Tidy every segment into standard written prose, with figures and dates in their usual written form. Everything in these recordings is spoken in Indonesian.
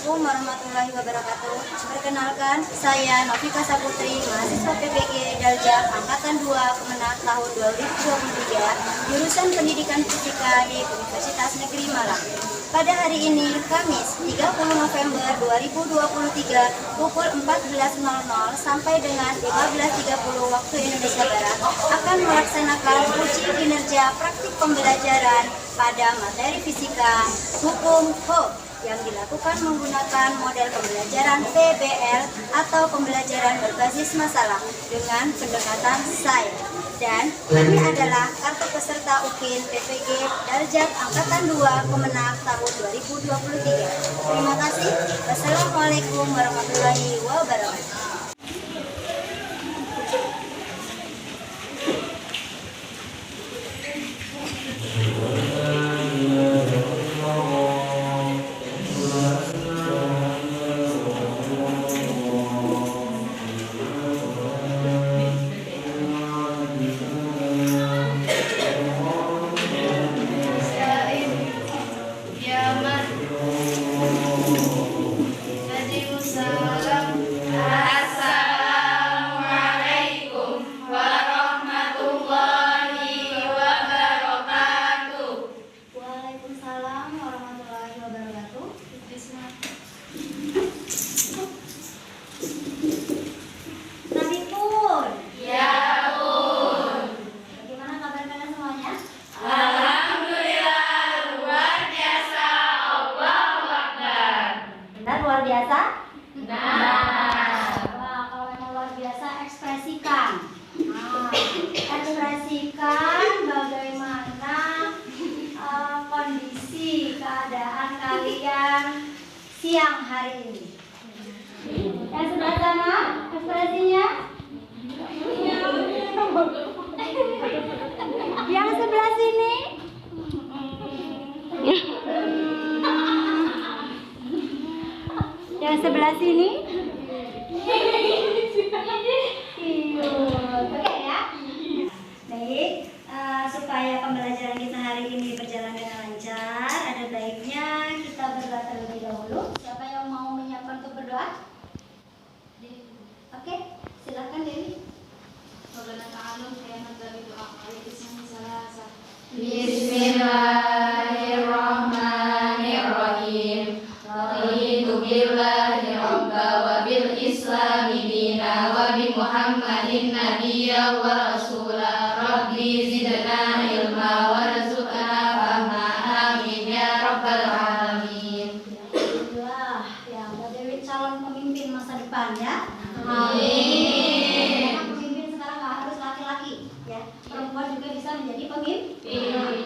Assalamualaikum warahmatullahi wabarakatuh. Perkenalkan, saya Novika Saputri, mahasiswa PPG Daljak Angkatan 2 Kemenak tahun 2023, jurusan Pendidikan Fisika di Universitas Negeri Malang. Pada hari ini, Kamis 30 November 2023, pukul 14.00 sampai dengan 15.30 waktu Indonesia Barat, akan melaksanakan uji kinerja praktik pembelajaran pada materi fisika hukum HO yang dilakukan menggunakan model pembelajaran PBL atau pembelajaran berbasis masalah dengan pendekatan sains. Dan ini adalah kartu peserta UPIN PPG Daljak Angkatan 2 Kemenak tahun 2023. Terima kasih. Wassalamualaikum warahmatullahi wabarakatuh. Luar biasa? Wah, kalau memang luar biasa, ekspresikan. Ekspresikan bagaimana kondisi keadaan kalian siang hari ini. Yang sebelah sana, ekspresinya? Yang sebelah sini? Yang sebelah sini? Oke ya. Baik, supaya pembelajaran kita hari ini berjalan dengan lancar, ada baiknya kita berdoa terlebih dahulu. Siapa yang mau menyiapkan untuk berdoa? Oke, silakan Dewi. Bismillahirrahmanirrahim. Raditu billahi rabba wa bil islami dina wa bi Muhammadin nabiyya wa rasula. Rabbi zidna ilma warzuqna fahma. Amin ya rabbal alamin. Alhamdulillah, ya Mbak Dewi calon pemimpin masa depan ya. Amin. Pemimpin sekarang nggak harus laki-laki ya, perempuan juga bisa menjadi pemimpin.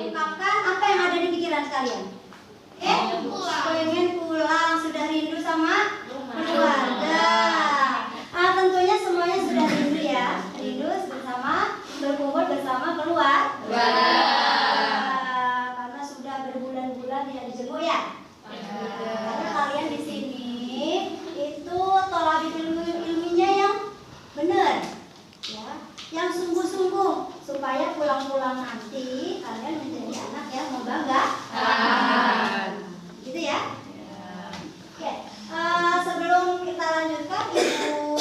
Ungkapkan apa yang ada di pikiran kalian. Pengen pulang, sudah rindu sama keluarga. Tentunya semuanya sudah rindu ya, rindu bersama, berkumpul bersama keluarga. Karena sudah berbulan-bulan tidak dijenguk ya. Karena kalian di sini itu tolak ilminya yang benar, ya, yang sungguh-sungguh supaya pulang-pulang nanti kalian menjadi anak yang membanggakan. Gitu ya. Oke. Sebelum kita lanjutkan, Ibu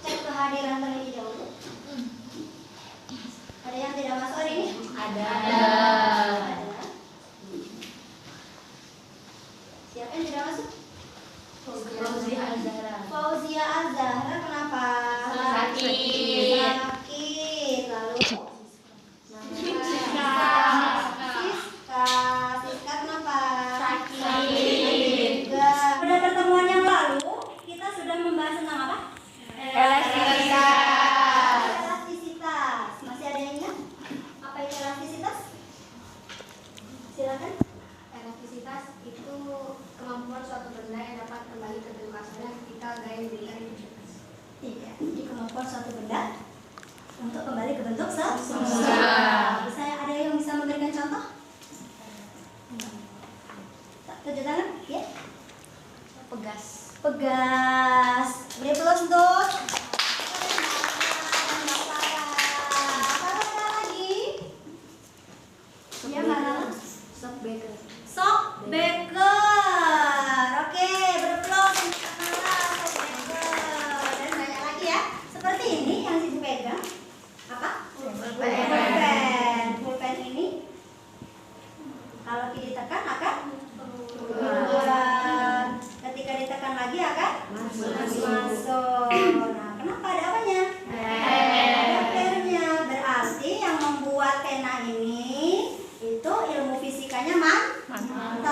cek kehadiran terlebih dahulu. Ada yang tidak masuk hari ini? Ada. Siapa yang tidak masuk? Fauzia Azhara. Fauzia Azhara, kenapa? Sakit. Sakit. Lalu Siska kenapa? Sakit. Pada pertemuan yang lalu kita sudah membahas tentang apa? Elastisitas. Masih ada yang ingat? Apa itu elastisitas? Silakan. Elastisitas itu kemampuan suatu benda yang dapat kembali ke bentuk asalnya ketika gaya diberikan intensitas. Iya, jadi kemampuan suatu benda untuk kembali ke bentuk semula. Bisa ada yang bisa memberikan contoh? Tunjuk tangan, ya. Pegas. Pegas. Beri plus untuk. Apa lagi? Ya, mana? Shock breaker. Shock breaker. Oke, berplus. Nah, kenapa ada apanya? Ada pernya. Berarti yang membuat pena ini itu ilmu fisikanya mantap.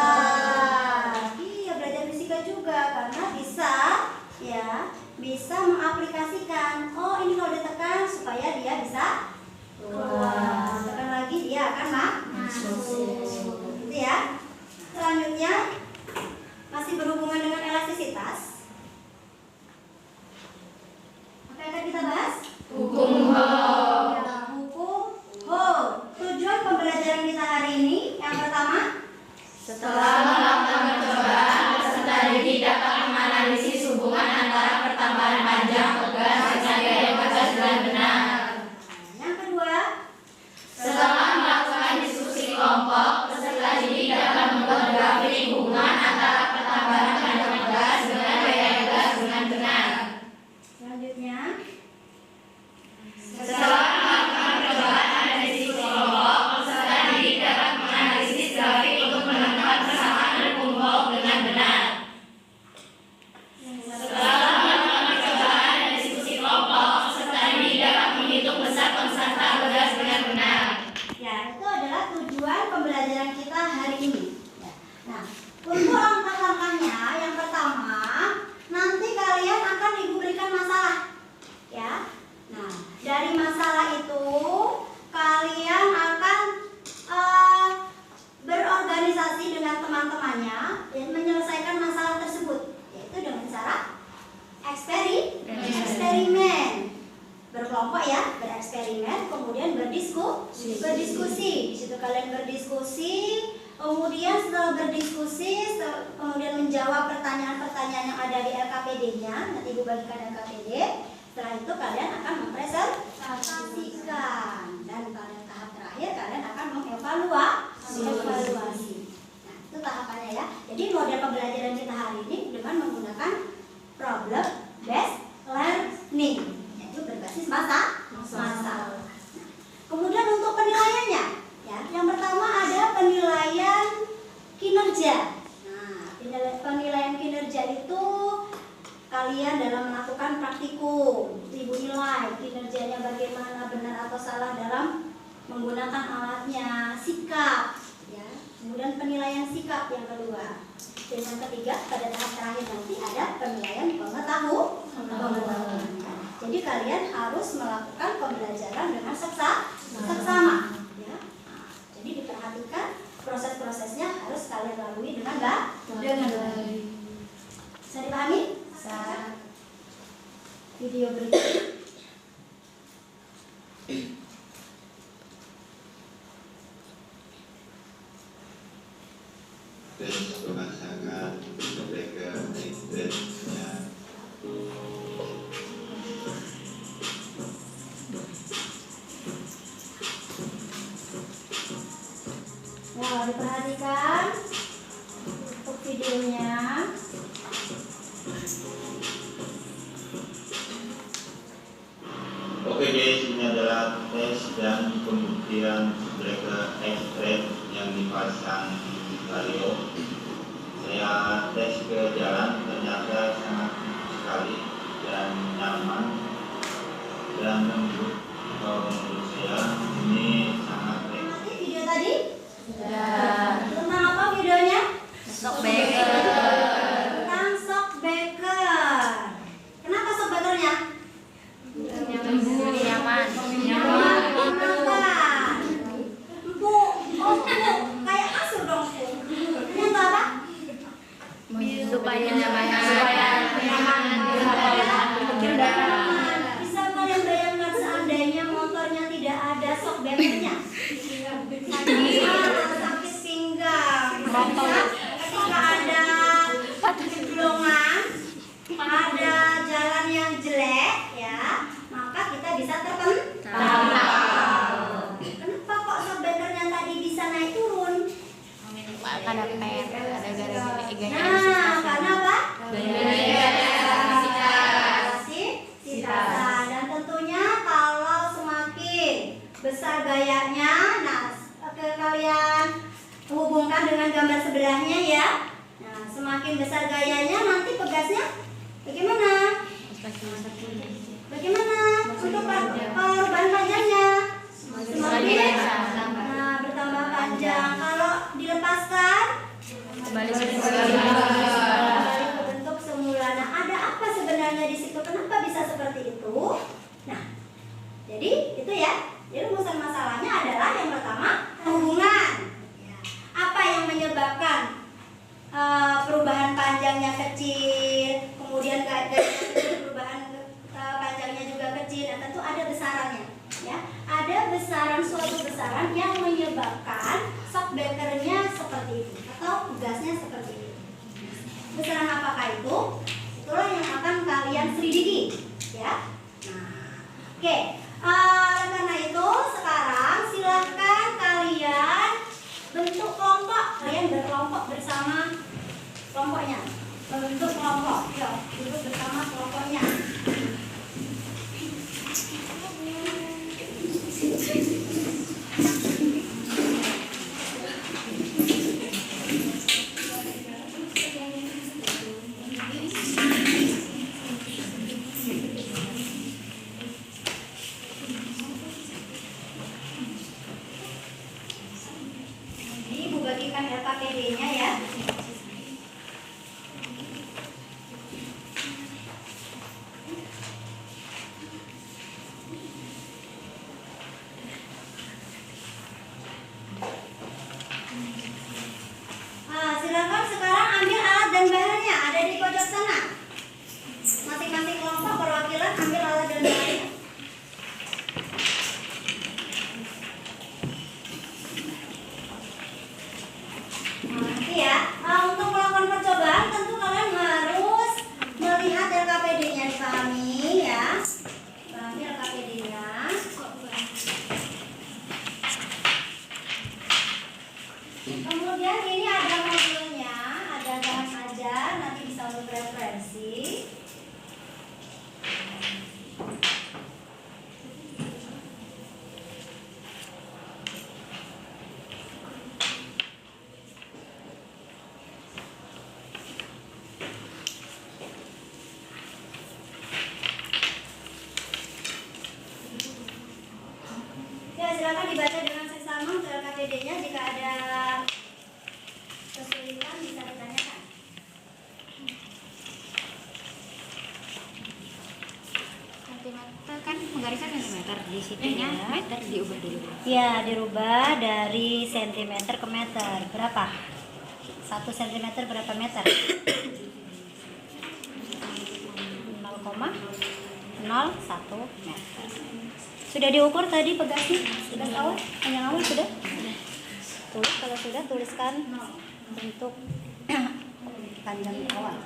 Iya, belajar fisika juga karena bisa ya, bisa mengaplikasikan. Oh, ini kalau ditekan supaya dia bisa keluar. Tekan lagi dia akan masuk. Gitu ya. Selanjutnya masih berhubungan dengan elastisitas. Apa yang akan kita bahas? Hukum Hooke. Ya, hukum Hooke. Tujuan pembelajaran kita hari ini yang pertama, Setelah melakukan percobaan, peserta didik dapat menganalisis hubungan antara pertambahan panjang tegas dengan gaya tegas dengan benar. yang kedua, Setelah melakukan diskusi kelompok, peserta didik dapat membuat grafik hubungan antara pertambahan panjang tegas dengan gaya tegas dengan benar. selanjutnya, Setelah melakukan percobaan dan diskusi kelompok, peserta didik dapat menganalisis grafik untuk menemukan persamaan hukum Hooke dengan benar. Setelah melakukan percobaan dan diskusi kelompok, peserta didik dapat menghitung besar konstanta tegas dengan benar. ya itu adalah tujuan pembelajaran kita hari ini. Ya. Nah, untuk langkah-langkahnya, yang pertama, nanti kalian akan diberikan masalah, ya. Nah, dari masalah itu kalian akan berorganisasi dengan teman-temannya dan menyelesaikan masalah tersebut, yaitu dengan cara eksperimen. Berkelompok ya, bereksperimen, kemudian berdiskusi. Di situ kalian berdiskusi, kemudian setelah berdiskusi, kemudian menjawab pertanyaan-pertanyaan yang ada di LKPD-nya. Nanti Ibu bagikan LKPD. Setelah itu kalian akan mempresentasikan, dan pada tahap terakhir kalian akan mengevaluasi. Nah, itu tahapannya ya. Jadi model pembelajaran kita hari ini dengan menggunakan problem based learning, yaitu berbasis masalah. Kemudian untuk penilaiannya, ya, yang pertama ada penilaian kinerja. Nah, penilaian kinerja itu kalian dalam melakukan praktikum, Ibu nilai kinerjanya bagaimana, benar atau salah dalam menggunakan alatnya, sikap, ya. Kemudian penilaian sikap yang kedua. Dan yang ketiga, pada tahap terakhir nanti ada penilaian pengetahuan. Jadi kalian harus melakukan pembelajaran dengan seksama, ya. Nah, jadi diperhatikan proses-prosesnya harus kalian lalui dengan baik. Bisa dipahami? Video berikut. Tes pemasangan mereka intensnya. Nah, diperhatikan untuk videonya. Oke guys, ini adalah tes dan pembuktian mereka ekstret yang dipasang di vario. Saya tes ke jalan, ternyata sangat sekali dan nyaman, dan menurut saya ini sangat Nanti video tadi Sudah. tentang apa videonya? Shockbreaker. Tentang shockbreaker. Kenapa shockbreakernya? Nyaman. Makan. Empuk. Oh, empuk. Kayak kasur dong. Ini untuk apa? Supaya nyaman. Bisa kalian bayangkan seandainya motornya tidak ada shockbreakernya? Sakit pinggang. Ketika ada gelongan, ada jalan yang jelek, ya, maka kita bisa terpental. Kenapa kok shockbreakernya tadi bisa naik turun? Ada pen, ada garis. Nah, karena apa? Gaya. Dan tentunya kalau semakin besar gayanya, nah, kalian hubungkan dengan gambar sebelahnya ya. Nah, semakin besar gayanya, nanti pegasnya bagaimana? Bagaimana untuk perubahan panjangnya? Semakin bertambah panjang. Kalau dilepaskan kembali ke bentuk semula. Nah, ada apa sebenarnya di situ? Kenapa bisa seperti itu? Nah, jadi itu ya. Jadi rumusan masalahnya adalah yang pertama hubungan. Apa yang menyebabkan perubahan panjangnya kecil, kemudian perubahan panjangnya juga kecil. Nah, tentu ada besarannya, ya. Ada besaran, suatu besaran yang menyebabkan shock breaker-nya seperti itu atau gasnya seperti itu. Besaran apakah itu? Itulah yang akan kalian selidiki, ya. Nah, oke. Karena itu sekarang silahkan kalian bentuk kelompok. Kalian berkelompok bersama kelompoknya. Membentuk kelompok. Yuk, duduk bersama kelompoknya. Ibu bagikan LKPD-nya ya. Silakan sekarang ambil alat dan bahannya, ada di pojok sana. Masing-masing kelompok perwakilan ambil alat dan bahannya. Nanti ya, untuk melakukan percobaan tentu kalian harus melihat LKPD-nya, dipahami ya. Pahami LKPD-nya. Kemudian ini ada modulnya, ada bahan ajar, nanti bisa untuk referensi. Ya, silakan dibaca dengan seksama untuk LKPD-nya. Jika ada kesulitan bisa ditanyakan. Sentimeter kan penggarisan sentimeter, di situnya meter diubah dulu. Ya, dirubah dari sentimeter ke meter. Berapa? 1 sentimeter berapa meter? 0,01 meter. Sudah diukur tadi pegasnya? Pegas awal? Panjang awal sudah? Tulis, kalau sudah tuliskan untuk panjang awal.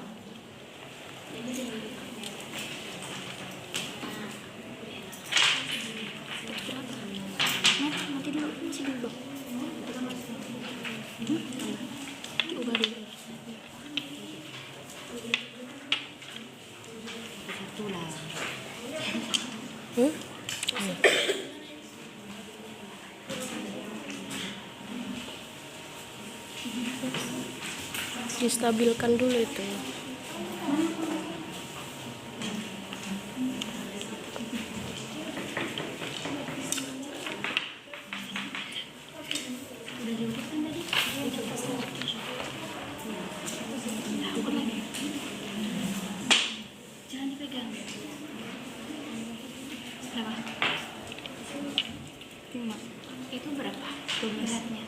Mati dulu, masih dulu. Diubah dulu. Satu lah. Distabilkan dulu itu. Jangan dipegang. Berapa? 5. Itu berapa? Beratnya.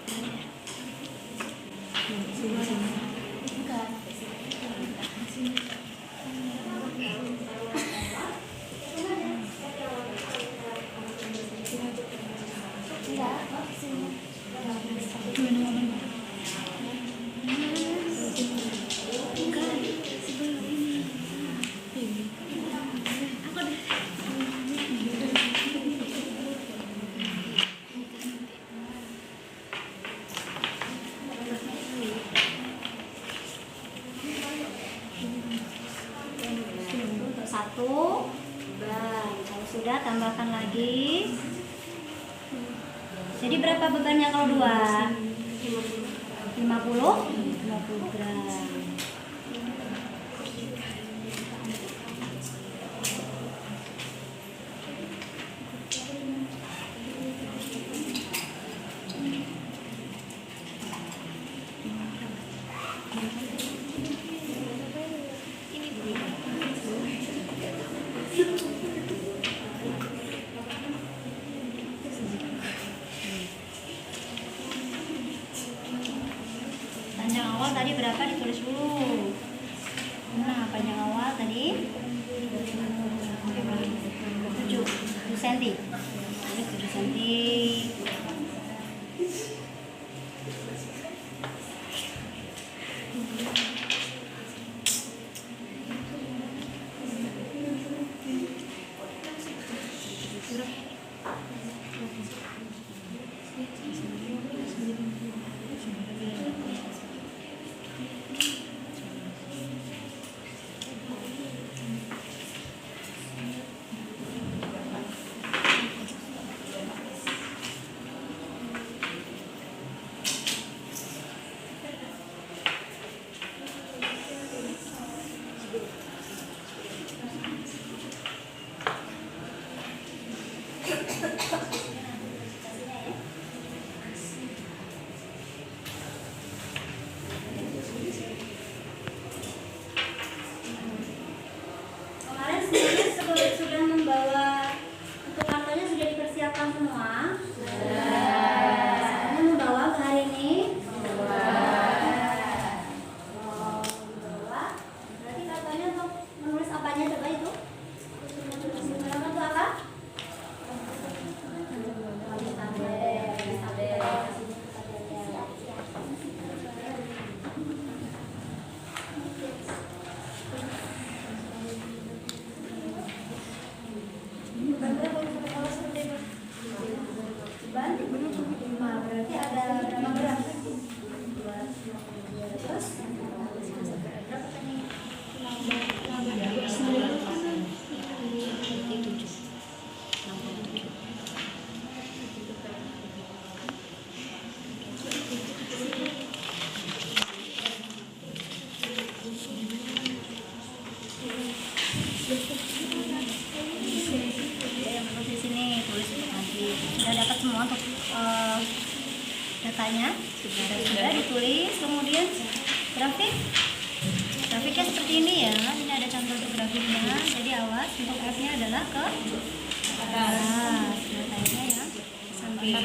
Untuk 1 beban. Kalau sudah tambahkan lagi. Jadi berapa bebannya kalau 2? 50 gram. Panjang awal tadi berapa ditulis dulu. Nah, panjang awal tadi 7 cm. Ini 7 cm. Kemarin semuanya sudah membawa untuk kartunya, sudah dipersiapkan semua. Semuanya membawa ke hari ini. Membawa. Berarti kartunya untuk menulis apanya coba itu? Nama itu apa? Berarti ada berapa gram? Terus di sini tulis nanti sudah dapat semua untuk datanya sudah ditulis, kemudian grafiknya seperti ini ya. Ini ada contoh untuk grafiknya, jadi awas untuk F-nya adalah ke atas, datanya ya samping ya.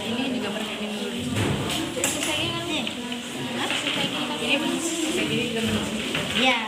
Ini juga pakai ini dulu. Selesai kan nih? Selesai ini pakai ini mas. Kayak gini juga menulis. Ya.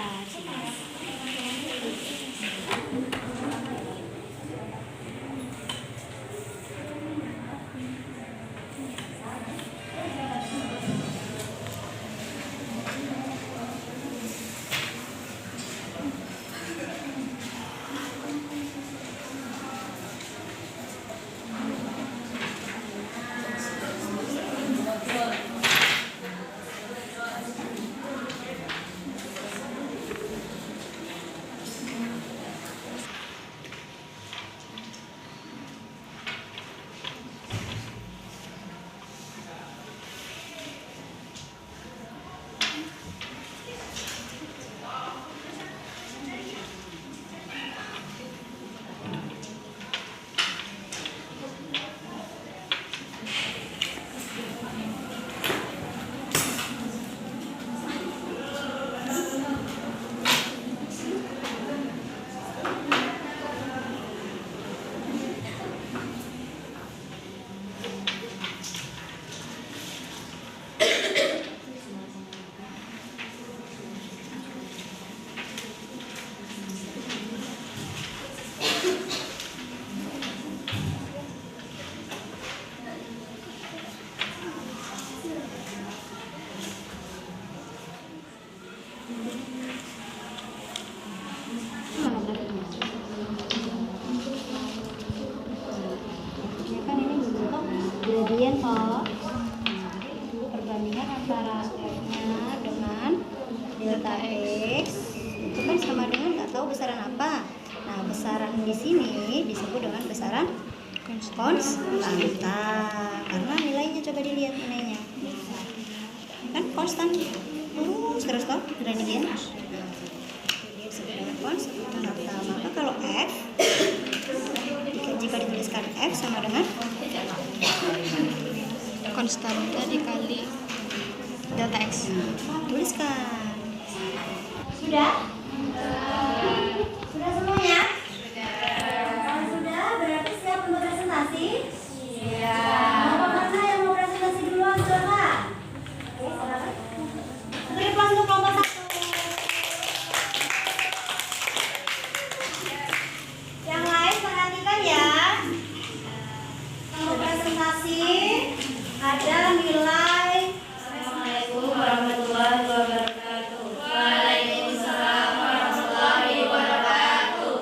Gradient toh, perbandingan antara F-nya dengan delta X itu kan sama dengan nggak tahu besaran apa. Nah, besaran di sini disebut dengan besaran konstan karena nilainya, coba dilihat nilainya kan konstan terus toh gradient disebut dengan konstan. Maka kalau F jika dituliskan F sama dengan konstanta dikali delta X. Tuliskan. Sudah? Sudah semuanya? Kalau sudah, berarti siap untuk presentasi? Kelompok mana yang mau presentasi duluan? Silakan. Oke, silakan. Beri aplaus untuk kelompok 1. Yang lain perhatikan ya. Kalau presentasi ada nilai. Assalamualaikum warahmatullahi wabarakatuh. Waalaikumsalam warahmatullahi wabarakatuh.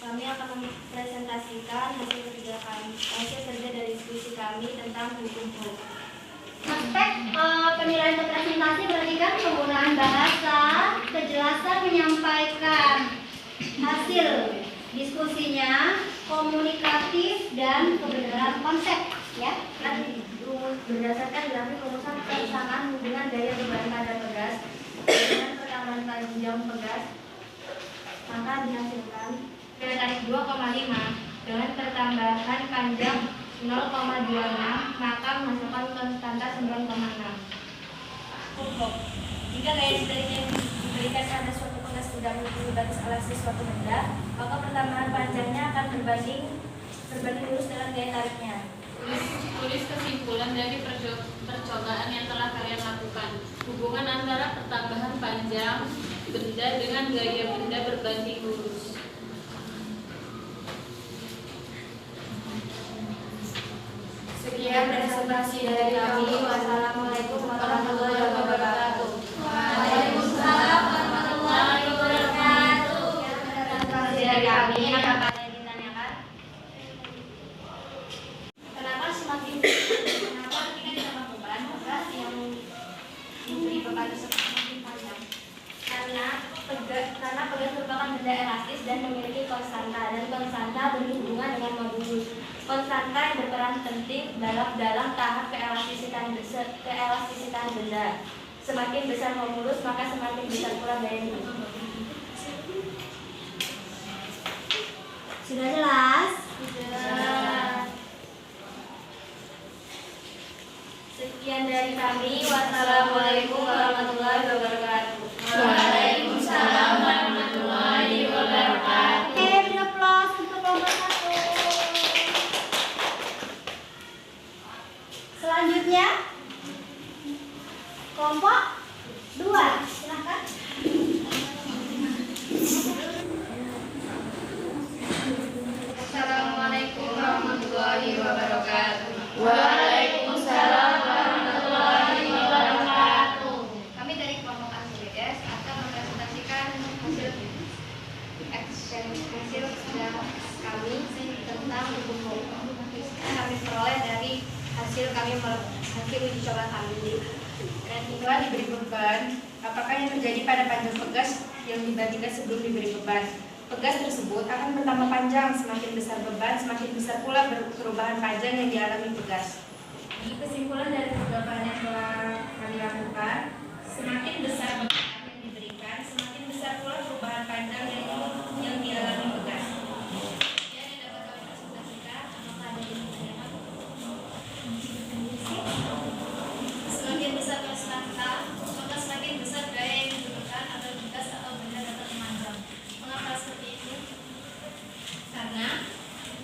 Kami akan mempresentasikan hasil kerja dari diskusi kami tentang hukum. Aspek penilaian untuk presentasi perhatikan penggunaan bahasa, kejelasan menyampaikan hasil diskusinya, komunikatif dan kebenaran konsep, ya. Berdasarkan grafik rumusan persamaan hubungan daya beban pada pegas dengan pertambahan panjang pegas, maka dihasilkan daya tarik 2,5 dengan pertambahan panjang 0,26, maka menghasilkan konstanta 9,6. Jika gaya ditarik yang diberikan pada suatu pegas sudah melebihi batas elastis suatu benda, maka pertambahan panjangnya akan berbanding lurus dengan gaya tariknya. Tulis kesimpulan dari percobaan yang telah kalian lakukan. Hubungan antara pertambahan panjang benda dengan gaya benda berbanding lurus. Sekian presentasi dari kami. Wassalamualaikum warahmatullahi wabarakatuh. Waalaikumsalam warahmatullahi wabarakatuh. Presentasi dari kami. Apakah ada yang ditanyakan? Kenapa kita ditambah beban pegas yang diberi beban tersebut semakin panjang? Karena pegas merupakan benda elastis dan memiliki konstanta, dan konstanta berhubungan dengan modulus. Konstanta yang berperan penting dalam tahap keelastisitan benda. Semakin besar modulus, maka semakin besar pula gaya. Sudah jelas? Sekian dari kami. Wassalamualaikum warahmatullahi wabarakatuh. Waalaikumsalam warahmatullahi wabarakatuh. Oke, beri aplaus untuk kelompok 1. Selanjutnya kelompok 2. Silahkan. Assalamualaikum warahmatullahi wabarakatuh. Waalaikumsalam warahmatullahi wabarakatuh. Kami dari kelompok ASBS akan mempresentasikan hasil kami tentang hukum kami peroleh dari hasil uji coba kami. Dan inilah diberi beban, apakah yang terjadi pada panjang pegas yang dibandingkan sebelum diberi beban? Pegas tersebut akan bertambah panjang, semakin besar beban, semakin besar pula perubahan panjang yang dialami pegas. Di kesimpulan dari percobaan yang telah kami lakukan, semakin besar beban yang diberikan, semakin besar pula perubahan panjang yang dialami pegas. Yang dapat kami presentasikan, apakah ada yang ditanyakan? Semakin besar konstanta, maka semakin besar gaya yang dibutuhkan agar pegas atau benda dapat memanjang. Mengapa seperti itu? Karena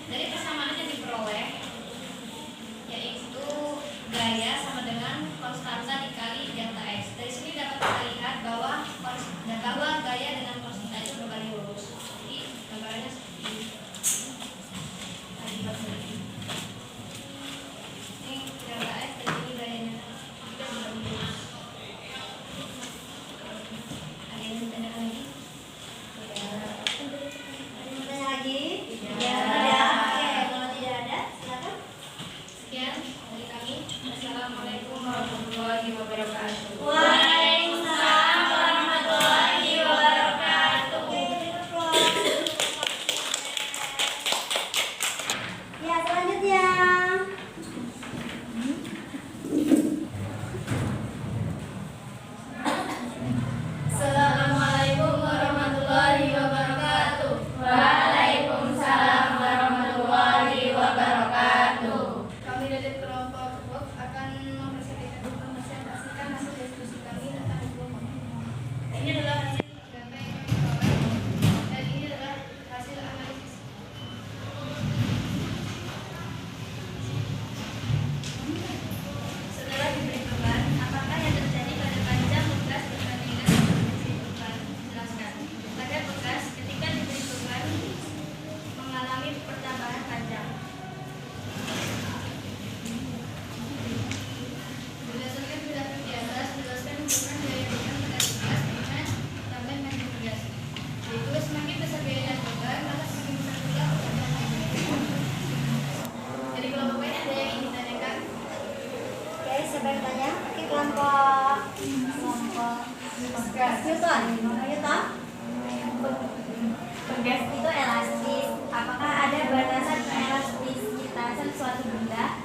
dari persamaan yang diperoleh, yaitu gaya sama dengan konstanta dikali delta X. Dari sini dapat kita lihat bahwa gaya dengan konstanta itu berbanding lurus. Jadi gambarannya seperti ini. Ini delta X dan ini gayanya juga berbanding lurus. Ada yang ditanyakan lagi? Ada yang bertanya lagi? Ya. Tidak. Oke, kalau tidak ada, silakan. Sekian dari kami. Assalamualaikum warahmatullahi wabarakatuh. Waalaikumsalam warahmatullahi wabarakatuh. Ya, selanjutnya. Assalamualaikum warahmatullahi wabarakatuh. Waalaikumsalam warahmatullahi wabarakatuh. Kami dari kelompok akan mempresentasikan hasil diskusi siapa yang tanya? Oke, kelompok Newton. Newton? Pegas itu elastis. Apakah ada batasan keelastisitasan suatu benda?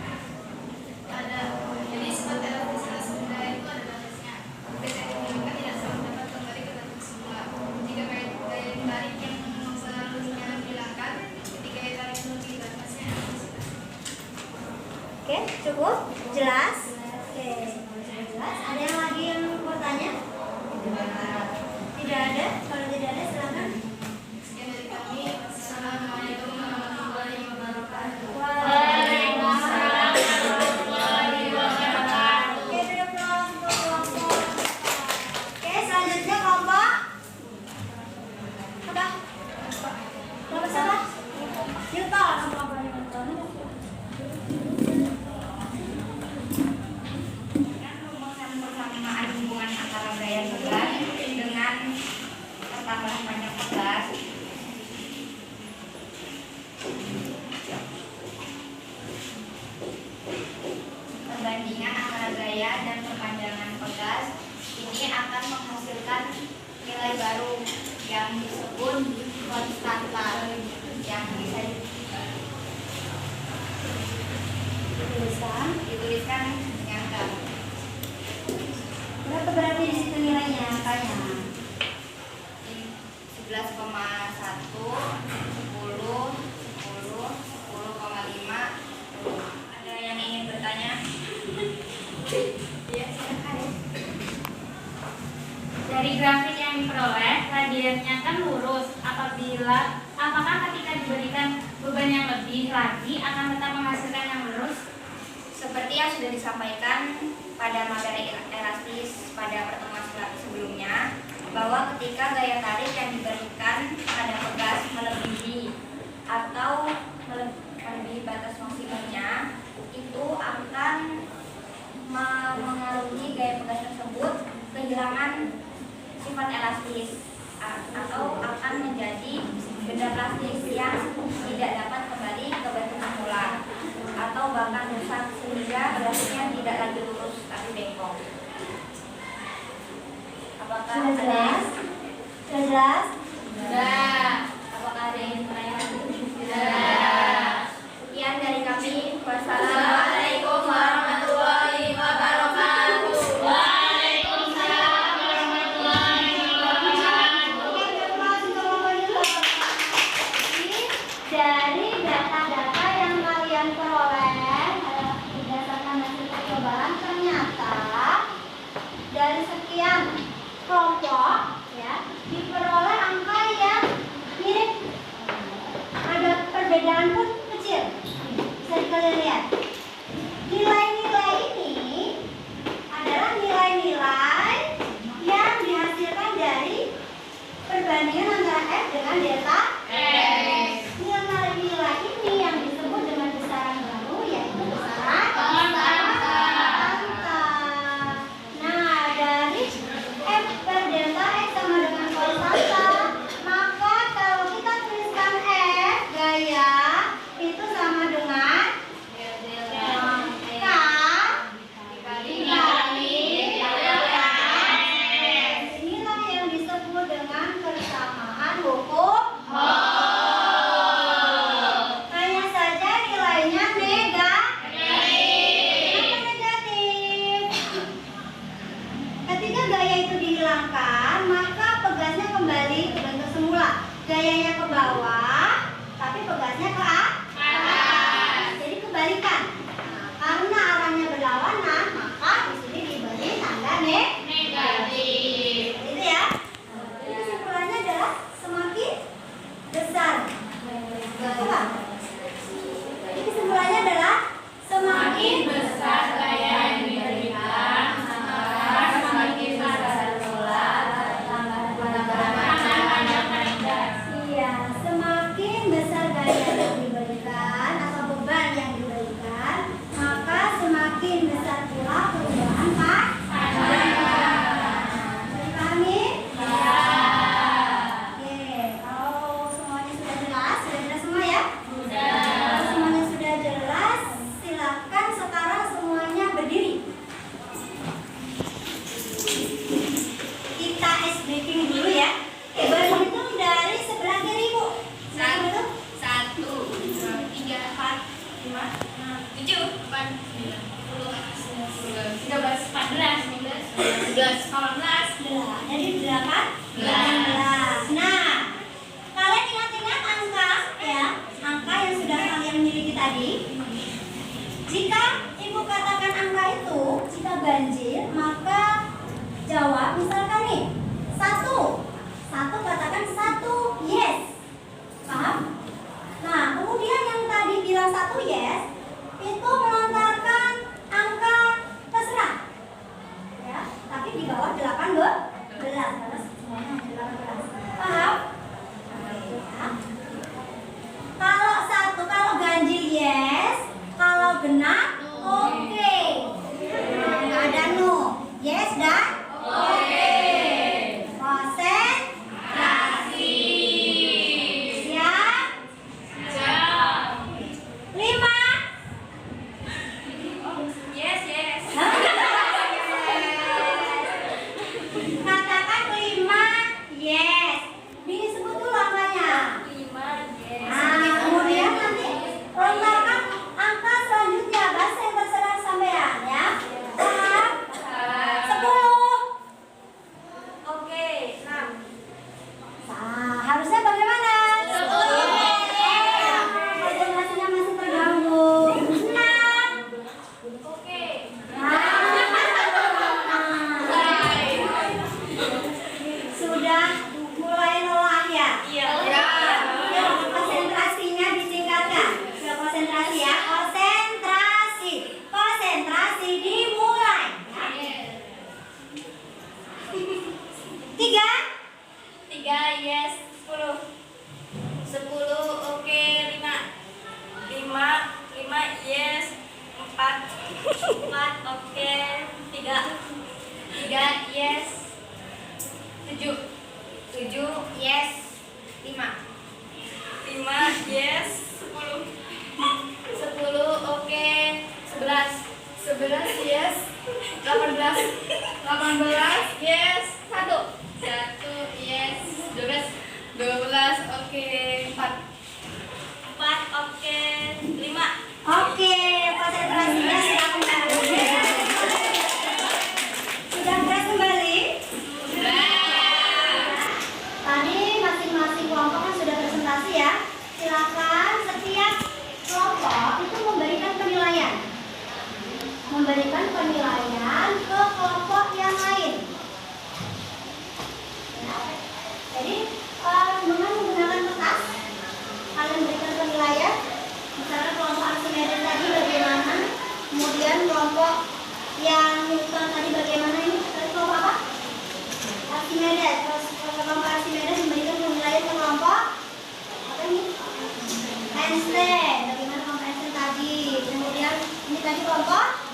Ada. Jadi sifat elastisitas benda itu ada batasnya. Ketika digunakan tidak selalu dapat kembali ke bentuk semula. Jika gaya tarik yang seharusnya dihilangkan, ketika gaya tarik lebih batasnya elastisitas. Oke, cukup? Jelas? Oke, jelas. Ada yang lagi yang mau tanya? Tidak ada? Kalau tidak ada silakan. Sekian dari kami. Assalamualaikum warahmatullahi wabarakatuh. Waalaikumsalam warahmatullahi wabarakatuh. Oke, beri aplaus untuk kelompok. Oke, selanjutnya kelompok apa? Kelompok siapa? Newton. Kelompok Newton. Persamaan hubungan antara gaya pegas dengan pertambahan banyak pegas. Perbandingan antara gaya dan perpanjangan pegas ini akan menghasilkan nilai baru yang disebut konstanta yang bisa dituliskan dengan K. Berapa berarti di situ nilainya angkanya? 11,1, 10, 10,5. Ada yang ingin bertanya? Ya, silakan. Dari grafik yang diperoleh, radiannya kan lurus. Apakah ketika diberikan beban yang lebih lagi akan tetap menghasilkan yang lurus? Seperti yang sudah disampaikan pada materi elastis pada pertemuan sebelumnya, bahwa ketika gaya tarik yang diberikan pada pegas melebihi atau melebihi batas maksimumnya, itu akan mengarungi gaya pegas tersebut kehilangan sifat elastis atau akan menjadi benda plastis yang tidak dapat kembali ke bentuk semula atau bahkan rusak sehingga grafiknya tidak lagi lurus tapi bengkok. Apakah Sudah ada jelas? Sudah jelas? Sudah. Apakah ada yang bertanya lagi? Sudah. Sekian dari kami. Wassalamualaikum warahmatullahi wabarakatuh. Waalaikumsalam warahmatullahi wabarakatuh. Dari data-data yang kalian peroleh berdasarkan hasil percobaan, ternyata dari sekian kelompok ya diperoleh angka yang mirip, ada perbedaan pun kecil. Bisa kalian lihat nilai-nilai ini adalah nilai-nilai yang dihasilkan dari perbandingan antara F dengan delta X. Nilai-nilai ini yang disebut dengan besaran baru yaitu besaran konstanta. Nah, dari F per delta X sama dengan konstanta, maka kalau kita tuliskan F gaya itu sama dengan K dikali delta X. Inilah yang disebut dengan persamaan hukum hanya saja nilainya negatif. Ketika gaya itu dihilangkan, maka pegasnya kembali ke bentuk semula. Gayanya ke bawah, tapi pegasnya ke atas. Jadi kebalikan. Nah, karena arahnya berlawanan, maka di sini diberi tanda negatif. Itu ya. Jadi kesimpulannya adalah semakin besar. Coba. Jadi kesimpulannya adalah semakin besar gaya yang diberikan, maka semakin besar pula tambahan. Iya, semakin besar gaya yang diberikan. 18. Jadi 18. Nah, kalian ingat-ingat angka ya, angka yang sudah kalian miliki tadi. Jika ibu katakan angka itu, jika ganjil, maka jawab misalkan nih 1. 1 katakan 1 yes. Paham? Nah, kemudian yang tadi bilang 1 yes, itu melontarkan angka terserah. Ya, tapi di bawah 18 karena semuanya 18. Paham? Ya. Kalau ganjil yes, kalau genap oke. Nggak ada no. Yes dan oke. Konsentrasi. Siap? 5. Yes. Katakan 5 yes. Disebut dulu angkanya. 5 yes. Nah, kemudian nanti lontarkan angka selanjutnya, bahasa yang terserah sampean ya. Paham? 10. Oke, 6. Nah, harusnya bagaimana? 10. Konsentrasinya masih terganggu. 6. Oke. Sudah mulai lelah ya? Iya. Konsentrasinya ditingkatkan. Sudah konsentrasi ya. Konsentrasi dimulai ya. 3. 3 yes. 10 oke. 5 yes. 4 oke. 3 yes. 7 yes. 5 yes. 10 oke. 11 yes. 18 yes. 1 yes. 12 oke. 4 oke. 5 Oke, konsentrasinya sudah kembali. Sudah beres kembali? Tadi masing-masing kelompok kan sudah presentasi ya. Silakan setiap kelompok itu memberikan penilaian ke kelompok yang lain. Ya. Jadi dengan menggunakan kertas kalian berikan penilaian. Misalnya kelompok Archimedes tadi bagaimana, kemudian kelompok yang Newton tadi bagaimana, ini kelompok apa? Archimedes. Terus kelompok Archimedes memberikan penilaian ke kelompok apa ini? Einstein. Bagaimana kelompok Einstein tadi. Kemudian ini tadi kelompok